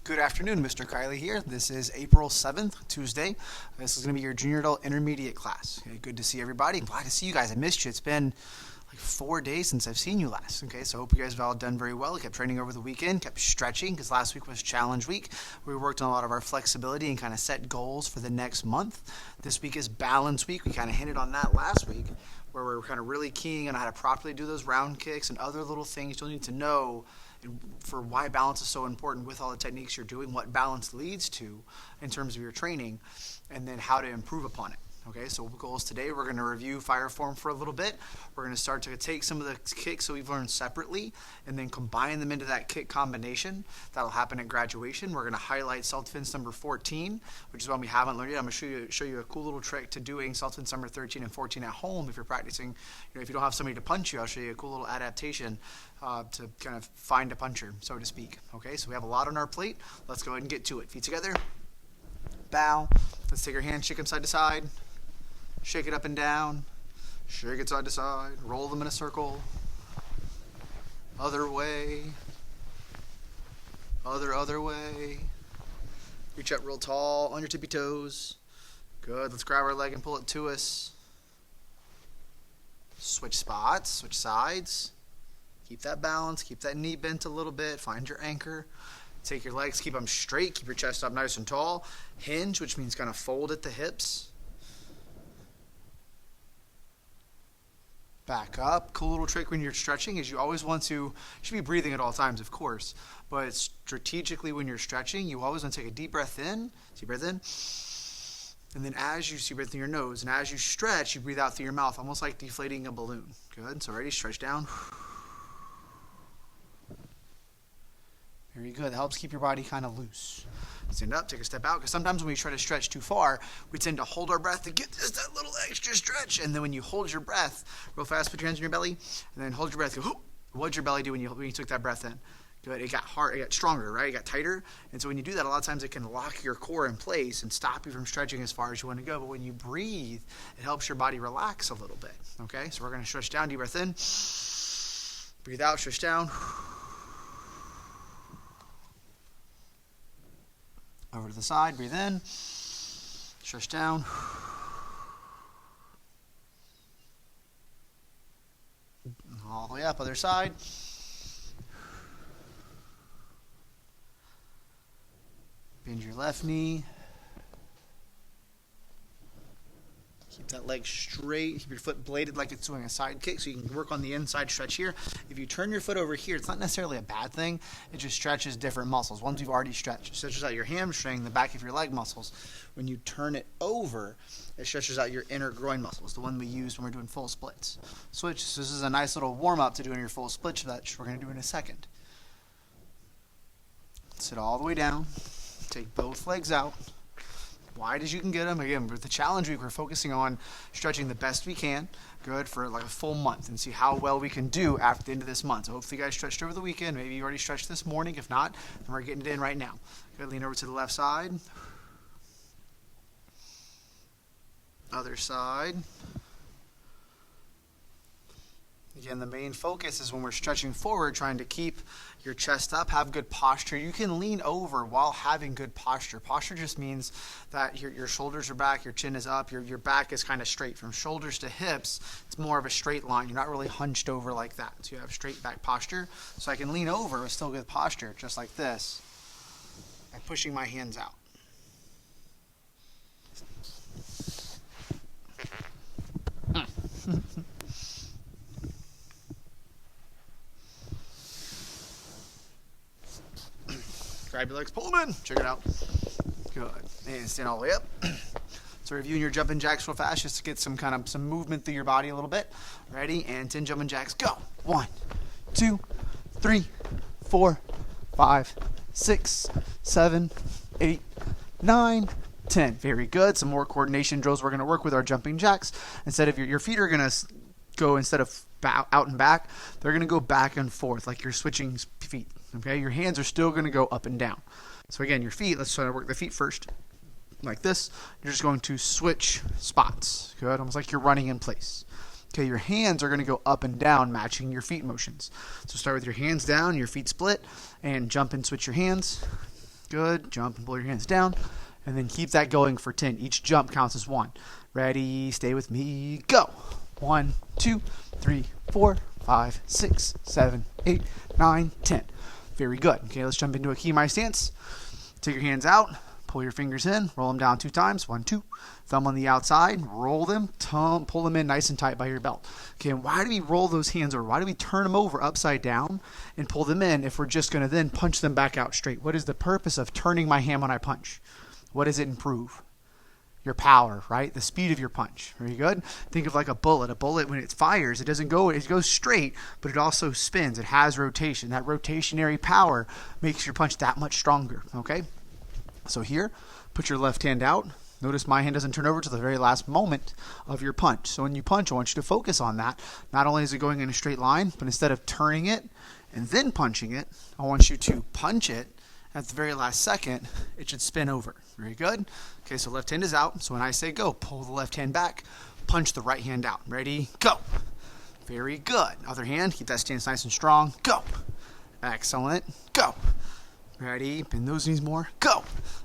Good afternoon, Mr. Kiley here. This is April 7th, Tuesday. This is going to be your junior adult intermediate class. Okay, good to see everybody. Glad to see you guys. I missed you. It's been like 4 days since I've seen you last. Okay, so I hope you guys have all done very well. I kept training over the weekend, kept stretching because last week was challenge week. We worked on a lot of our flexibility and kind of set goals for the next month. This week is balance week. We kind of hinted on that last week where we're kind of really keying on how to properly do those round kicks and other little things you'll need to know for why balance is so important with all the techniques you're doing, what balance leads to in terms of your training, and then how to improve upon it. Okay, so goals today, we're going to review fire form for a little bit. We're going to start to take some of the kicks that we've learned separately and then combine them into that kick combination. That'll happen at graduation. We're going to highlight self-defense number 14, which is one we haven't learned yet. I'm going to show you a cool little trick to doing self-defense number 13 and 14 at home if you're practicing. If you don't have somebody to punch you, I'll show you a cool little adaptation to kind of find a puncher, so to speak. Okay, so we have a lot on our plate. Let's go ahead and get to it. Feet together. Bow. Let's take our hands, shake them side to side. Shake it up and down, shake it side to side, roll them in a circle, other way, other way. Reach up real tall on your tippy toes. Good, let's grab our leg and pull it to us. Switch spots, switch sides. Keep that balance, keep that knee bent a little bit, find your anchor. Take your legs, keep them straight, keep your chest up nice and tall. Hinge, which means kind of fold at the hips. Back up. Cool little trick when you're stretching is you always want to, you should be breathing at all times, of course, but strategically when you're stretching, you always want to take a deep breath in, and then as you breathe through your nose, and as you stretch, you breathe out through your mouth, almost like deflating a balloon. Good. So ready? Stretch down. Very good. That helps keep your body kind of loose. Stand up, take a step out, because sometimes when we try to stretch too far, we tend to hold our breath to get just that little extra stretch. And then when you hold your breath real fast, put your hands in your belly, and then hold your breath. Go, whoop. What did your belly do when you took that breath in? Good. It got hard. It got stronger, right? It got tighter. And so when you do that, a lot of times it can lock your core in place and stop you from stretching as far as you want to go. But when you breathe, it helps your body relax a little bit. Okay? So we're going to stretch down, deep breath in. Breathe out, stretch down. Over to the side, breathe in, stretch down. All the way up, other side. Bend your left knee. Keep that leg straight. Keep your foot bladed like it's doing a side kick so you can work on the inside stretch here. If you turn your foot over here, it's not necessarily a bad thing. It just stretches different muscles. Ones you've already stretched. It stretches out your hamstring, the back of your leg muscles. When you turn it over, it stretches out your inner groin muscles, the one we use when we're doing full splits. Switch. So this is a nice little warm-up to doing your full split stretch we're going to do in a second. Sit all the way down. Take both legs out. Wide as you can get them. Again, with the challenge week, we're focusing on stretching the best we can. Good for like a full month and see how well we can do after the end of this month. So hopefully you guys stretched over the weekend. Maybe you already stretched this morning. If not, then we're getting it in right now. Good. Lean over to the left side. Other side. Again, the main focus is when we're stretching forward, trying to keep your chest up, have good posture. You can lean over while having good posture. Posture just means that your shoulders are back, your chin is up, your back is kind of straight. From shoulders to hips, it's more of a straight line. You're not really hunched over like that. So you have straight back posture. So I can lean over with still good posture, just like this, by pushing my hands out. Grab your legs, pull them in, check it out. Good. And stand all the way up. So reviewing your jumping jacks real fast just to get some movement through your body a little bit. Ready? And 10 jumping jacks, go. 1, 2, 3, 4, 5, 6, 7, 8, 9, 10. Very good. Some more coordination drills we're going to work with our jumping jacks. Instead of your feet are going to go, instead of out and back, they're going to go back and forth like you're switching feet. Okay, your hands are still going to go up and down. So again, your feet, let's try to work the feet first. Like this, you're just going to switch spots. Good, almost like you're running in place. Okay, your hands are going to go up and down, matching your feet motions. So start with your hands down, your feet split, and jump and switch your hands. Good. Jump and pull your hands down. And then keep that going for 10. Each jump counts as 1. Ready, stay with me, go. 1, 2, 3, 4, 5, 6, 7, 8, 9, 10. Very good. Okay, let's jump into a Kihimai stance. Take your hands out, pull your fingers in, roll them down 2 times. 1, 2. Thumb on the outside, roll them, pull them in nice and tight by your belt. Okay, and why do we roll those hands over? Why do we turn them over upside down and pull them in if we're just going to then punch them back out straight? What is the purpose of turning my hand when I punch? What does it improve? Your power, right? The speed of your punch. Very good. Think of like a bullet. A bullet, when it fires, it goes straight, but it also spins. It has rotation. That rotationary power makes your punch that much stronger, okay? So here, put your left hand out. Notice my hand doesn't turn over to the very last moment of your punch. So when you punch, I want you to focus on that. Not only is it going in a straight line, but instead of turning it and then punching it, I want you to punch it at the very last second. It should spin over. Very good. Okay, so left hand is out. So when I say go, pull the left hand back, punch the right hand out. Ready? Go. Very good. Other hand, keep that stance nice and strong. Go. Excellent. Go. Ready? Bend those knees more. Go.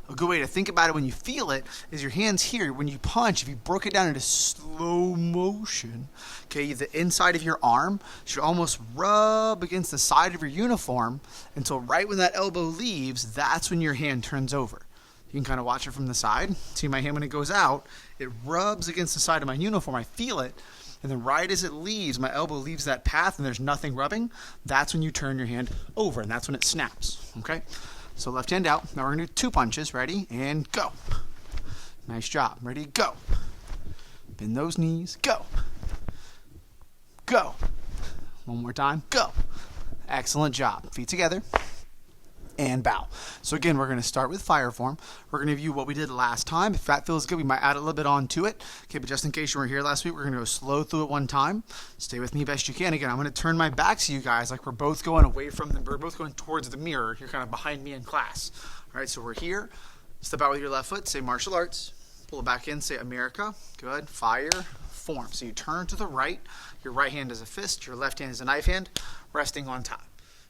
A good way to think about it when you feel it is your hands here. When you punch, if you broke it down into slow motion, okay, the inside of your arm should almost rub against the side of your uniform until right when that elbow leaves, that's when your hand turns over. You can kind of watch it from the side. See my hand when it goes out, it rubs against the side of my uniform. I feel it. And then right as it leaves, my elbow leaves that path and there's nothing rubbing, that's when you turn your hand over, and that's when it snaps, okay? So left hand out. Now we're going to do 2 punches. Ready? And go. Nice job. Ready? Go. Bend those knees. Go. Go. One more time. Go. Excellent job. Feet together. And bow. So again, we're going to start with fire form. We're going to review what we did last time. If that feels good, we might add a little bit on to it. Okay, but just in case you weren't here last week, we're going to go slow through it one time. Stay with me best you can. Again, I'm going to turn my back to you guys like we're both going away from them. We're both going towards the mirror. You're kind of behind me in class. All right, so we're here. Step out with your left foot. Say martial arts. Pull it back in. Say America. Good. Fire. Form. So you turn to the right. Your right hand is a fist. Your left hand is a knife hand, resting on top.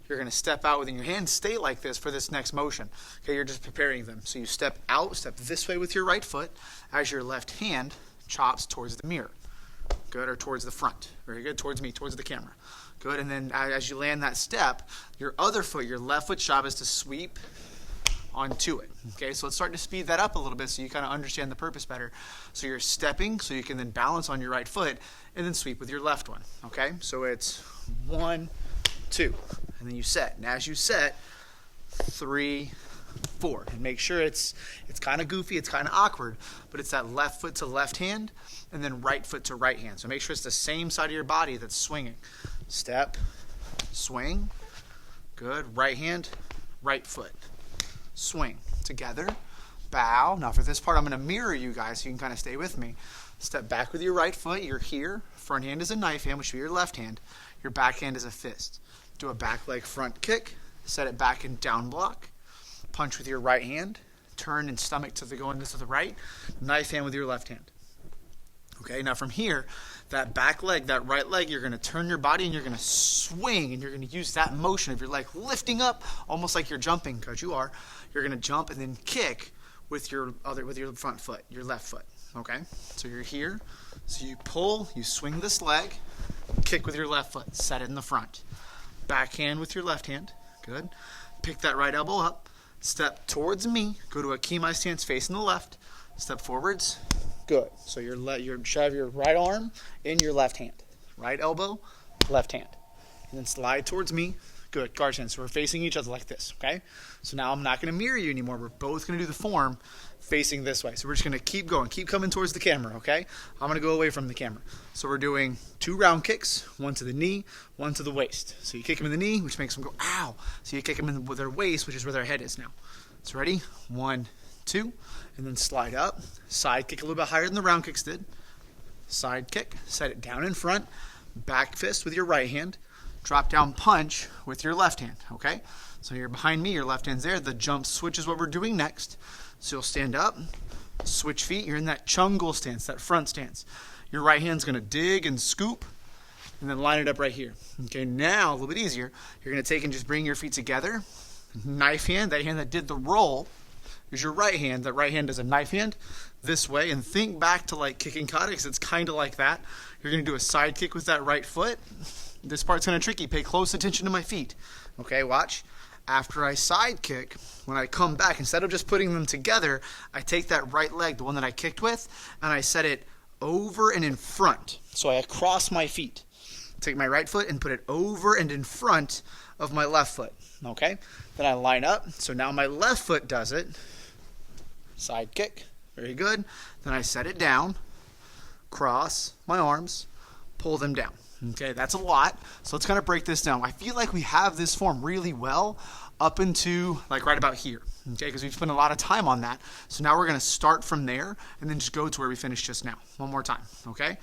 You're going to step out with your hands. Stay like this for this next motion. Okay, you're just preparing them. So you step out, step this way with your right foot as your left hand chops towards the mirror. Good, or towards the front. Very good, towards me, towards the camera. Good, and then as you land that step, your other foot, your left foot's job is to sweep onto it. Okay, so let's start to speed that up a little bit so you kind of understand the purpose better. So you're stepping so you can then balance on your right foot and then sweep with your left one. Okay, so it's 1, 2. And then you set. And as you set, 3, 4. And make sure it's kind of goofy, it's kind of awkward, but it's that left foot to left hand and then right foot to right hand. So make sure it's the same side of your body that's swinging. Step, swing. Good. Right hand, right foot. Swing. Together. Bow. Now for this part, I'm going to mirror you guys so you can kind of stay with me. Step back with your right foot. You're here. Front hand is a knife hand, which should be your left hand. Your back hand is a fist. Do a back leg front kick, set it back in down block, punch with your right hand, turn and stomach to the right, knife hand with your left hand. Okay, now from here, that back leg, that right leg, you're going to turn your body and you're going to swing and you're going to use that motion of your leg lifting up, almost like you're jumping, because you are. You're going to jump and then kick with your front foot, your left foot. Okay, so you're here, so you pull, you swing this leg, kick with your left foot, set it in the front. Backhand with your left hand. Good. Pick that right elbow up. Step towards me. Go to a Kihimai stance facing the left. Step forwards. Good. So you shove your right arm in your left hand. Right elbow, left hand. And then slide towards me. Good. Guard stance. So we're facing each other like this. Okay? So now I'm not going to mirror you anymore. We're both going to do the form facing this way. So we're just going to keep going. Keep coming towards the camera. Okay? I'm going to go away from the camera. So we're doing 2 round kicks. 1 to the knee, 1 to the waist. So you kick them in the knee, which makes them go, ow. So you kick them with their waist, which is where their head is now. So ready? 1, 2. And then slide up. Side kick a little bit higher than the round kicks did. Side kick. Set it down in front. Back fist with your right hand. Drop down punch with your left hand, okay? So you're behind me, your left hand's there. The jump switch is what we're doing next. So you'll stand up, switch feet. You're in that chungul stance, that front stance. Your right hand's going to dig and scoop and then line it up right here. Okay, now a little bit easier. You're going to take and just bring your feet together knife hand, that hand that did the roll, is your right hand. That right hand is a knife hand this way. And think back to like kicking kata, because it's kind of like that. You're going to do a side kick with that right foot. This part's kind of tricky. Pay close attention to my feet. Okay, watch. After I side kick, when I come back, instead of just putting them together, I take that right leg, the one that I kicked with, and I set it over and in front. So I cross my feet. Take my right foot and put it over and in front of my left foot. Okay? Then I line up. So now my left foot does it. Side kick. Very good. Then I set it down, cross my arms, pull them down. Okay, that's a lot. So let's kind of break this down. I feel like we have this form really well up into like right about here. Okay, because we've spent a lot of time on that. So now we're going to start from there and then just go to where we finished just now. One more time. Okay?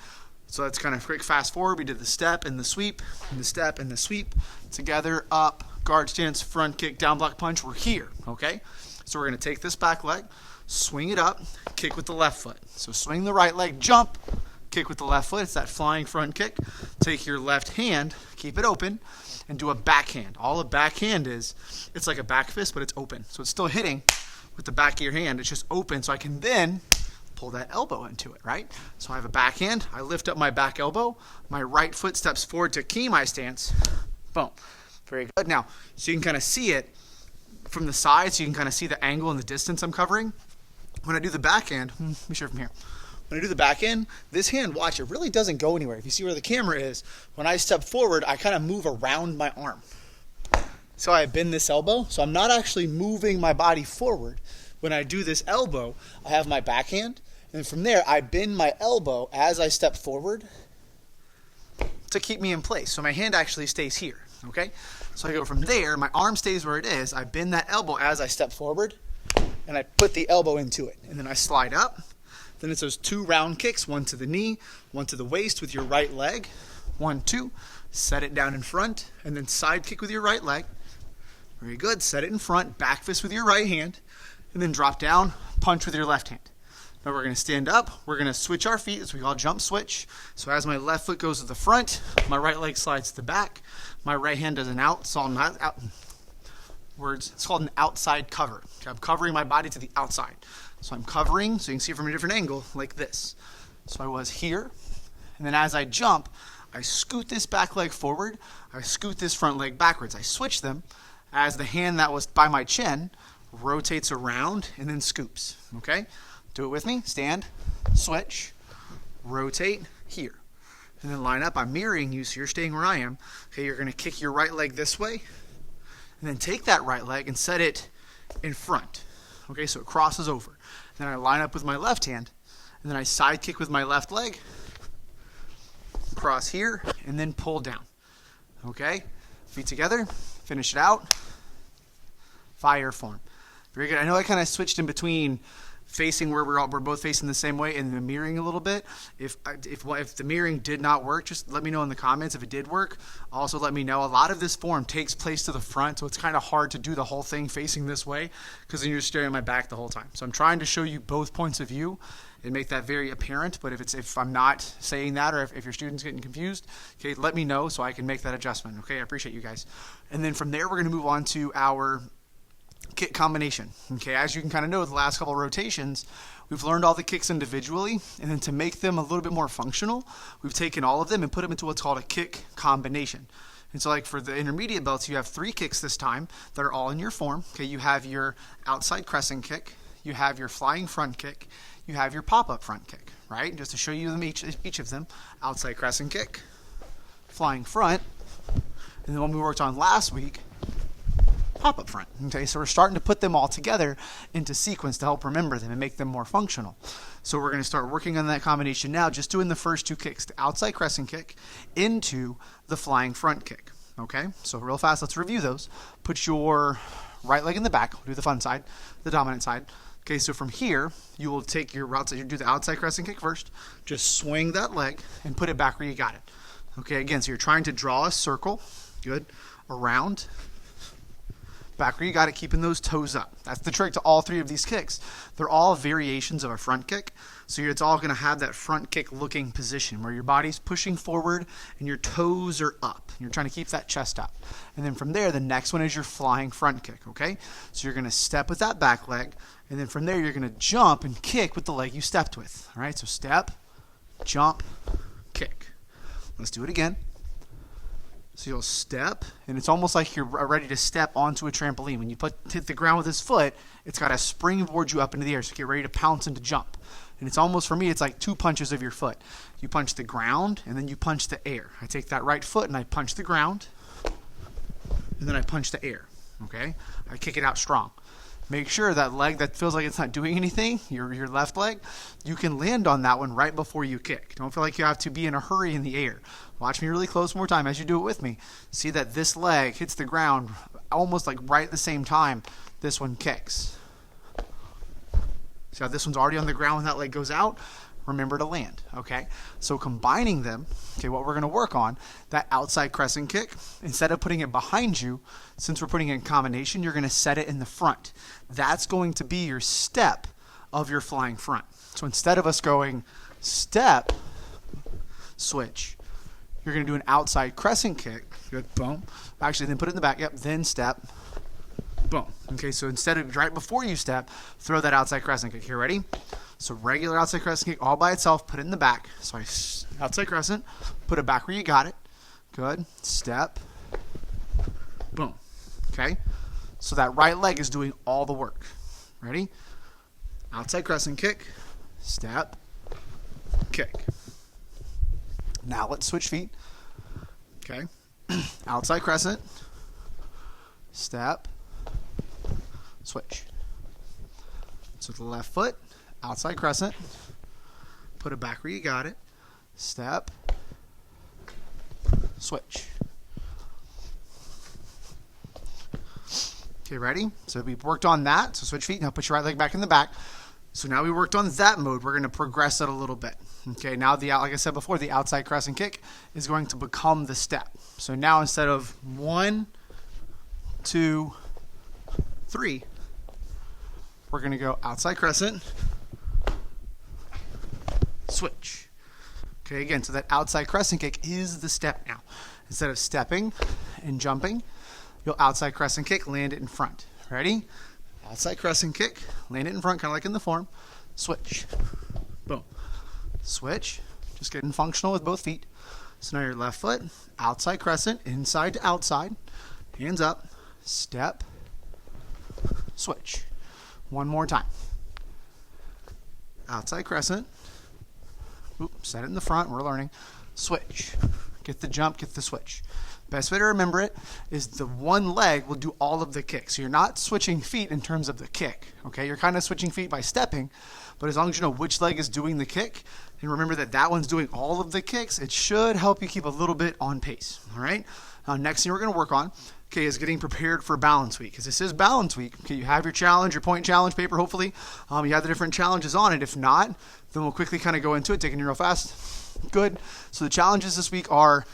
So let's kind of quick fast forward. We did the step and the sweep, and the step and the sweep together, up, guard stance, front kick, down block punch. We're here. Okay? So we're going to take this back leg, swing it up, kick with the left foot. So swing the right leg, jump, kick with the left foot. It's that flying front kick. Take your left hand, keep it open, and do a backhand. All a backhand is, it's like a back fist, but it's open. So it's still hitting with the back of your hand. It's just open, so I can then pull that elbow into it, right? So I have a backhand. I lift up my back elbow. My right foot steps forward to kihimai stance. Boom. Very good. Now, so you can kind of see it from the side, so you can kind of see the angle and the distance I'm covering. When I do the backhand, let me show from here. When I do the back end, this hand, watch, it really doesn't go anywhere. If you see where the camera is, when I step forward, I kind of move around my arm. So I bend this elbow, so I'm not actually moving my body forward. When I do this elbow, I have my backhand, and from there, I bend my elbow as I step forward to keep me in place. So my hand actually stays here, okay? So I go from there, my arm stays where it is, I bend that elbow as I step forward, and I put the elbow into it. And then I slide up. Then it's those two round kicks, one to the knee, one to the waist with your right leg. 1, 2. Set it down in front, and then side kick with your right leg. Very good. Set it in front, back fist with your right hand, and then drop down, punch with your left hand. Now we're going to stand up. We're going to switch our feet, as we call jump switch. So as my left foot goes to the front, my right leg slides to the back. My right hand does an out, so I'm not out. It's called an outside cover. Okay, I'm covering my body to the outside. So I'm covering, so you can see it from a different angle, like this. So I was here, and then as I jump, I scoot this back leg forward, I scoot this front leg backwards. I switch them as the hand that was by my chin rotates around and then scoops, okay? Do it with me. Stand, switch, rotate, here. And then line up. I'm mirroring you, so you're staying where I am. Okay, you're going to kick your right leg this way, and then take that right leg and set it in front. Okay, so it crosses over. Then I line up with my left hand, and then I side kick with my left leg, cross here, and then pull down. Okay, feet together, finish it out, fire form. Very good. I know I kind of switched in between facing where we're both facing the same way and the mirroring a little bit. If the mirroring did not work, just let me know in the comments. If it did work, also let me know. A lot of this form takes place to the front, so it's kind of hard to do the whole thing facing this way because then you're staring at my back the whole time. So I'm trying to show you both points of view and make that very apparent. But if I'm not saying that, or if your student's getting confused, okay, let me know so I can make that adjustment. Okay, I appreciate you guys. And then from there, we're going to move on to our kick combination. Okay, as you can kind of know, the last couple of rotations, we've learned all the kicks individually, and then to make them a little bit more functional, we've taken all of them and put them into what's called a kick combination. And so like for the intermediate belts, you have 3 kicks this time that are all in your form. Okay, you have your outside crescent kick, you have your flying front kick, you have your pop-up front kick, right? Just to show you them each of them. Outside crescent kick, flying front, and the one we worked on last week, pop-up front. Okay, so we're starting to put them all together into sequence to help remember them and make them more functional. So we're going to start working on that combination now, just doing the first 2 kicks, the outside crescent kick into the flying front kick. Okay, so real fast, let's review those. Put your right leg in the back. We'll do the fun side, the dominant side. Okay, so from here, you will take your outside, you do the outside crescent kick first. Just swing that leg and put it back where you got it. Okay, again, so you're trying to draw a circle, good, around, back where you got it, keeping those toes up. That's the trick to all three of these kicks. They're all variations of a front kick. So it's all going to have that front kick looking position where your body's pushing forward and your toes are up. You're trying to keep that chest up. And then from there, the next one is your flying front kick, okay? So you're going to step with that back leg, and then from there, you're going to jump and kick with the leg you stepped with, all right? So step, jump, kick. Let's do it again. So you'll step, and it's almost like you're ready to step onto a trampoline. When you hit the ground with this foot, it's got to springboard you up into the air, so get ready to pounce and to jump. And it's almost, for me, it's like two punches of your foot. You punch the ground, and then you punch the air. I take that right foot, and I punch the ground, and then I punch the air, okay? I kick it out strong. Make sure that leg that feels like it's not doing anything, your left leg, you can land on that one right before you kick. Don't feel like you have to be in a hurry in the air. Watch me really close one more time as you do it with me. See that this leg hits the ground almost like right at the same time this one kicks. See how this one's already on the ground when that leg goes out? Remember to land, okay? So combining them, okay, what we're going to work on, that outside crescent kick, instead of putting it behind you, since we're putting it in combination, you're going to set it in the front. That's going to be your step of your flying front. So instead of us going step, switch, you're going to do an outside crescent kick. Good, boom. Actually, then put it in the back. Yep, then step, boom. Okay, so instead of right before you step, throw that outside crescent kick. Here, ready? So regular outside crescent kick all by itself, put it in the back. So outside crescent, put it back where you got it. Good. Step. Boom. Okay? So that right leg is doing all the work. Ready? Outside crescent kick, step, kick. Now let's switch feet. Okay? Outside crescent, step, switch. So the left foot, outside crescent, put it back where you got it, step, switch. Okay, ready? So we've worked on that. So switch feet. Now put your right leg back in the back. So now we worked on that mode. We're going to progress it a little bit. Okay, now like I said before, the outside crescent kick is going to become the step. So now instead of 1, 2, 3, we're going to go outside crescent, switch. Okay, again, so that outside crescent kick is the step now. Instead of stepping and jumping, you'll outside crescent kick, land it in front. Ready? Outside crescent kick, land it in front, kind of like in the form. Switch. Boom. Switch. Just getting functional with both feet. So now your left foot, outside crescent, inside to outside. Hands up. Step. Switch. One more time. Outside crescent. Oop, set it in the front. We're learning. Switch. Get the jump, get the switch. Best way to remember it is the one leg will do all of the kicks. So you're not switching feet in terms of the kick. Okay, you're kind of switching feet by stepping, but as long as you know which leg is doing the kick, and remember that that one's doing all of the kicks, it should help you keep a little bit on pace. All right. Next thing we're going to work on, okay, is getting prepared for balance week. Because this is balance week. Okay, you have your challenge, your point challenge paper. Hopefully, you have the different challenges on it. If not, then we'll quickly kind of go into it, taking it real fast. Good. So the challenges this week are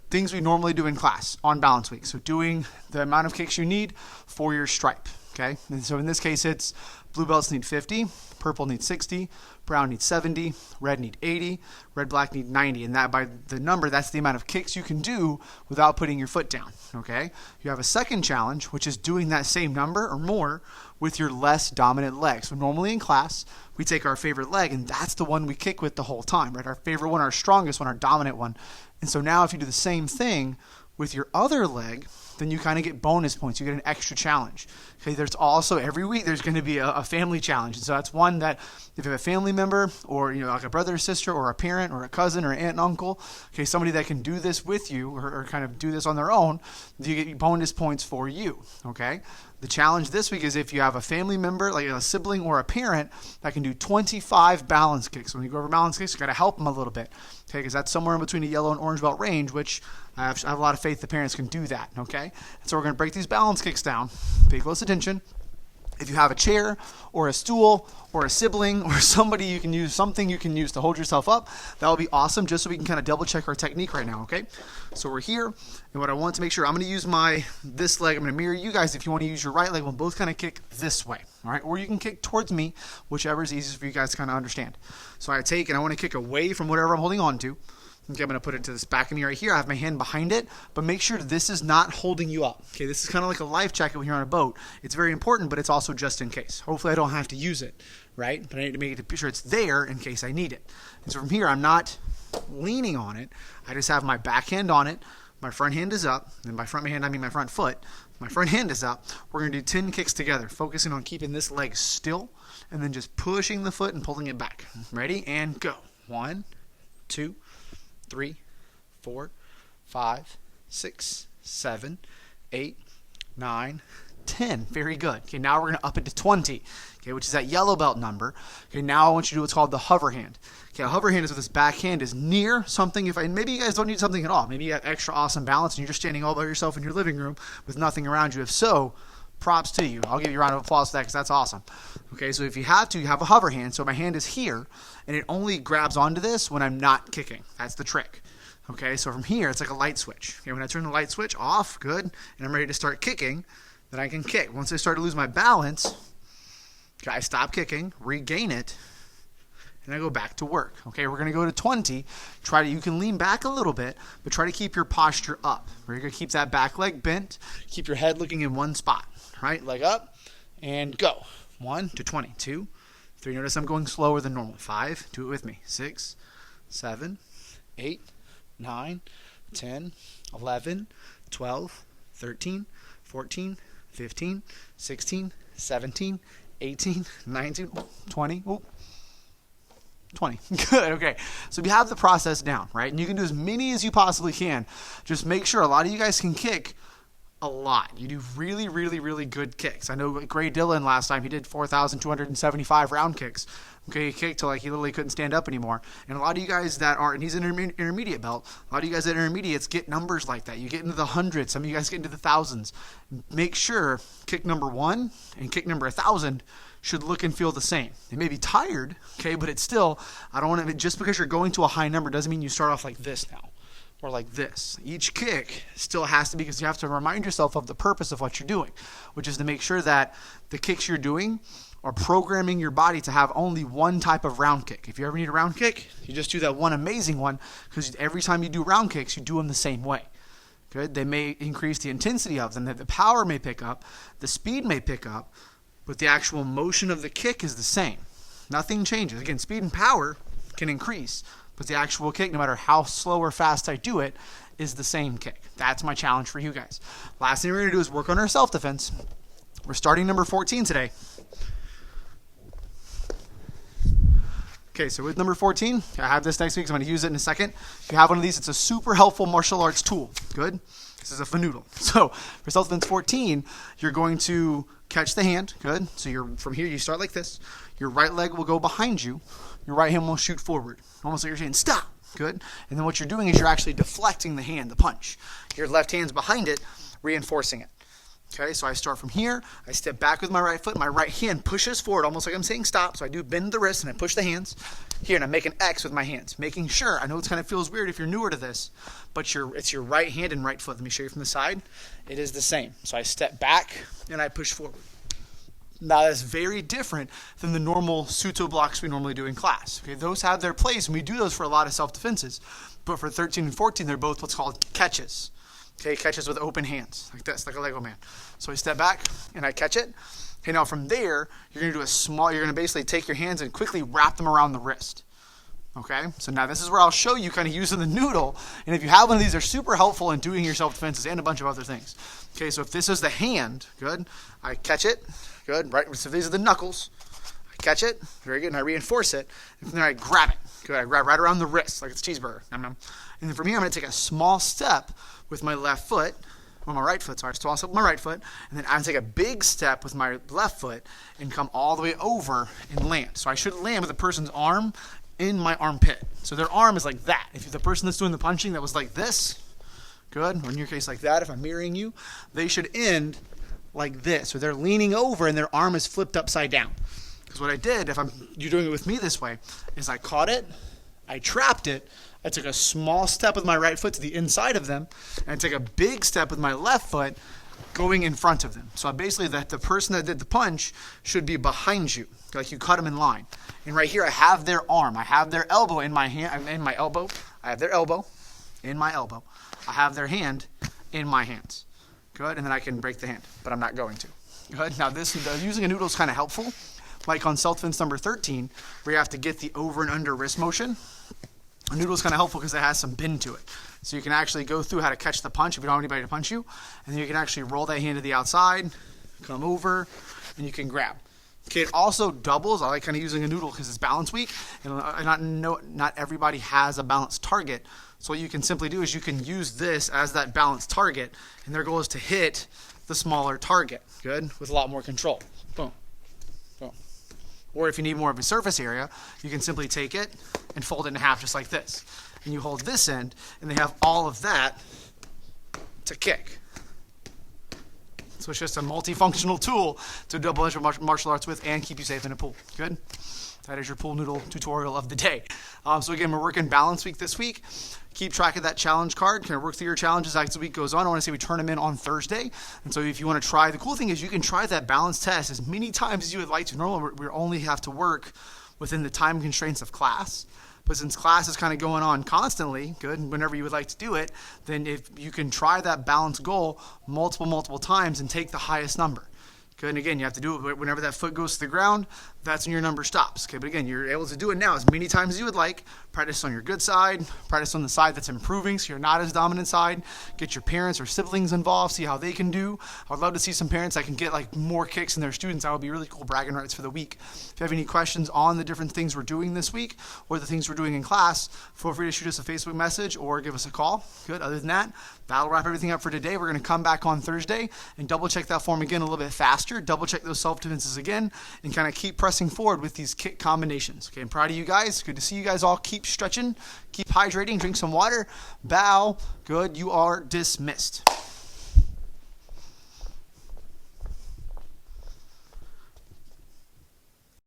things we normally do in class on balance week. So doing the amount of kicks you need for your stripe, okay? And so in this case, it's blue belts need 50, purple needs 60, brown needs 70, red need 80, red, black need 90. And that by the number, that's the amount of kicks you can do without putting your foot down, okay? You have a second challenge, which is doing that same number or more with your less dominant leg. So normally in class, we take our favorite leg, and that's the one we kick with the whole time, right? Our favorite one, our strongest one, our dominant one. And so now if you do the same thing with your other leg, then you kind of get bonus points. You get an extra challenge. Okay, there's also every week there's going to be a family challenge. And so that's one that if you have a family member or like a brother or sister or a parent or a cousin or an aunt and uncle, okay, somebody that can do this with you or kind of do this on their own, you get bonus points for you. Okay. The challenge this week is if you have a family member, like a sibling or a parent, that can do 25 balance kicks. When you go over balance kicks, you got to help them a little bit, okay? Because that's somewhere in between a yellow and orange belt range, which I have a lot of faith the parents can do that, okay? And so we're going to break these balance kicks down. Pay close attention. If you have a chair or a stool or a sibling or somebody you can use, something you can use to hold yourself up, that would be awesome, just so we can kind of double check our technique right now, okay? So we're here, and what I want to make sure, I'm going to use this leg. I'm going to mirror you guys. If you want to use your right leg, we'll both kind of kick this way, all right? Or you can kick towards me, whichever is easiest for you guys to kind of understand. So I take, and I want to kick away from whatever I'm holding on to. Okay, I'm going to put it to this back of me right here. I have my hand behind it, but make sure this is not holding you up. Okay, this is kind of like a life jacket when you're on a boat. It's very important, but it's also just in case. Hopefully I don't have to use it, right? But I need to make sure it's there in case I need it. And so from here, I'm not leaning on it. I just have my back hand on it. My front hand is up. And by front hand, I mean my front foot. My front hand is up. We're going to do 10 kicks together, focusing on keeping this leg still and then just pushing the foot and pulling it back. Ready? And go. 1, 2, 3, 4, 5, 6, 7, 8, 9, 10. Very good. Okay, now we're going to up it to 20, okay, which is that yellow belt number. Okay, now I want you to do what's called the hover hand. Okay, a hover hand is where this back hand is near something. Maybe you guys don't need something at all. Maybe you have extra awesome balance and you're just standing all by yourself in your living room with nothing around you. If so, props to you. I'll give you a round of applause for that because that's awesome. Okay, so if you have to, you have a hover hand. So my hand is here, and it only grabs onto this when I'm not kicking. That's the trick. Okay, so from here, it's like a light switch. Okay, when I turn the light switch off, good, and I'm ready to start kicking, then I can kick. Once I start to lose my balance, okay, I stop kicking, regain it, and I go back to work. Okay, we're going to go to 20. You can lean back a little bit, but try to keep your posture up. You're going to keep that back leg bent, keep your head looking in one spot. Right, leg up, and go. 1 to 20. 2, 3. Notice I'm going slower than normal. 5. Do it with me. 6, 7, 8, 9, 10, 11, 12, 13, 14, 15, 16, 17, 18, 19, 20. Ooh. 20. Good. Okay. So we have the process down, right? And you can do as many as you possibly can. Just make sure a lot of you guys can kick a lot. You do really, really, really good kicks. I know Gray Dillon last time, he did 4,275 round kicks. Okay, he kicked till he literally couldn't stand up anymore. And a lot of you guys and he's an intermediate belt, a lot of you guys that are intermediates get numbers like that. You get into the hundreds. Some of you guys get into the thousands. Make sure kick number 1 and kick number 1,000 should look and feel the same. It may be tired, okay, but it's still, I don't want to, just because you're going to a high number doesn't mean you start off like this now. Or like this. Each kick still has to be, because you have to remind yourself of the purpose of what you're doing, which is to make sure that the kicks you're doing are programming your body to have only one type of round kick. If you ever need a round kick, you just do that one amazing one, because every time you do round kicks, you do them the same way. Good? They may increase the intensity of them, the power may pick up, the speed may pick up, but the actual motion of the kick is the same. Nothing changes. Again, speed and power can increase, but the actual kick, no matter how slow or fast I do it, is the same kick. That's my challenge for you guys. Last thing we're going to do is work on our self-defense. We're starting number 14 today. Okay, so with number 14, I have this next week, so I'm going to use it in a second. If you have one of these, it's a super helpful martial arts tool. Good? This is a Fanoodle. So for self-defense 14, you're going to catch the hand. Good? So from here, you start like this. Your right leg will go behind you. Your right hand will shoot forward. Almost like you're saying, stop. Good. And then what you're doing is you're actually deflecting the hand, the punch. Your left hand's behind it, reinforcing it. Okay, so I start from here. I step back with my right foot. My right hand pushes forward, almost like I'm saying stop. So I do bend the wrist and I push the hands. Here, and I make an X with my hands, making sure, I know it kind of feels weird if you're newer to this, but it's your right hand and right foot. Let me show you from the side. It is the same. So I step back and I push forward. Now that's very different than the normal Suto blocks we normally do in class. Okay, those have their place, and we do those for a lot of self-defenses. But for 13 and 14, they're both what's called catches. Okay, catches with open hands, like this, like a Lego man. So I step back and I catch it. Okay, now from there, you're going to do you're going to basically take your hands and quickly wrap them around the wrist. Okay, so now this is where I'll show you kind of using the noodle. And if you have one of these, they're super helpful in doing your self-defenses and a bunch of other things. Okay, so if this is the hand, good, I catch it. Good, right, so these are the knuckles. I catch it, very good, and I reinforce it, and then I grab it. Good, I grab right around the wrist, like it's a cheeseburger. And then for me, I'm going to take a small step with my left foot, well, my right foot, sorry, small step with my right foot, and then I'm going to take a big step with my left foot and come all the way over and land. So I should land with the person's arm in my armpit. So their arm is like that. If the person that's doing the punching that was like this, good, or in your case like that, if I'm mirroring you, they should end like this, or they're leaning over and their arm is flipped upside down. Because what I did, you're doing it with me this way, is I caught it, I trapped it, I took a small step with my right foot to the inside of them, and I took a big step with my left foot going in front of them. So basically the person that did the punch should be behind you, like you cut them in line. And right here I have their arm, I have their elbow in my hand, in my elbow, I have their elbow in my elbow, I have their hand in my hands. Good, and then I can break the hand, but I'm not going to. Good, now using a noodle is kind of helpful, like on self-defense number 13, where you have to get the over and under wrist motion. A noodle is kind of helpful because it has some bend to it. So you can actually go through how to catch the punch if you don't have anybody to punch you, and then you can actually roll that hand to the outside, come over, and you can grab. Okay, it also doubles. I like kind of using a noodle because it's balance weak, and not everybody has a balanced target. So what you can simply do is you can use this as that balanced target, and their goal is to hit the smaller target. Good, with a lot more control. Boom, boom. Or if you need more of a surface area, you can simply take it and fold it in half just like this. And you hold this end, and they have all of that to kick. So it's just a multifunctional tool to double-edged martial arts with and keep you safe in a pool. Good? That is your pool noodle tutorial of the day. So again, we're working balance week this week. Keep track of that challenge card. Kind of work through your challenges as the week goes on. I want to say we turn them in on Thursday. And so if you want to try, the cool thing is you can try that balance test as many times as you would like to. Normally, we only have to work within the time constraints of class. But since class is kind of going on constantly, good, whenever you would like to do it, then if you can try that balance goal multiple times and take the highest number. Good, and again, you have to do it whenever that foot goes to the ground, that's when your number stops. Okay, but again, you're able to do it now as many times as you would like. Practice on your good side, practice on the side that's improving so you're not as dominant side. Get your parents or siblings involved, see how they can do. I would love to see some parents that can get like more kicks in their students. That would be really cool bragging rights for the week. If you have any questions on the different things we're doing this week or the things we're doing in class, feel free to shoot us a Facebook message or give us a call. Good, other than that, that'll wrap everything up for today. We're going to come back on Thursday and double check that form again a little bit faster, double check those self-defenses again, and kind of keep pressing forward with these kick combinations. Okay, I'm proud of you guys. Good to see you guys all. Keep stretching, keep hydrating, drink some water, bow. Good, you are dismissed.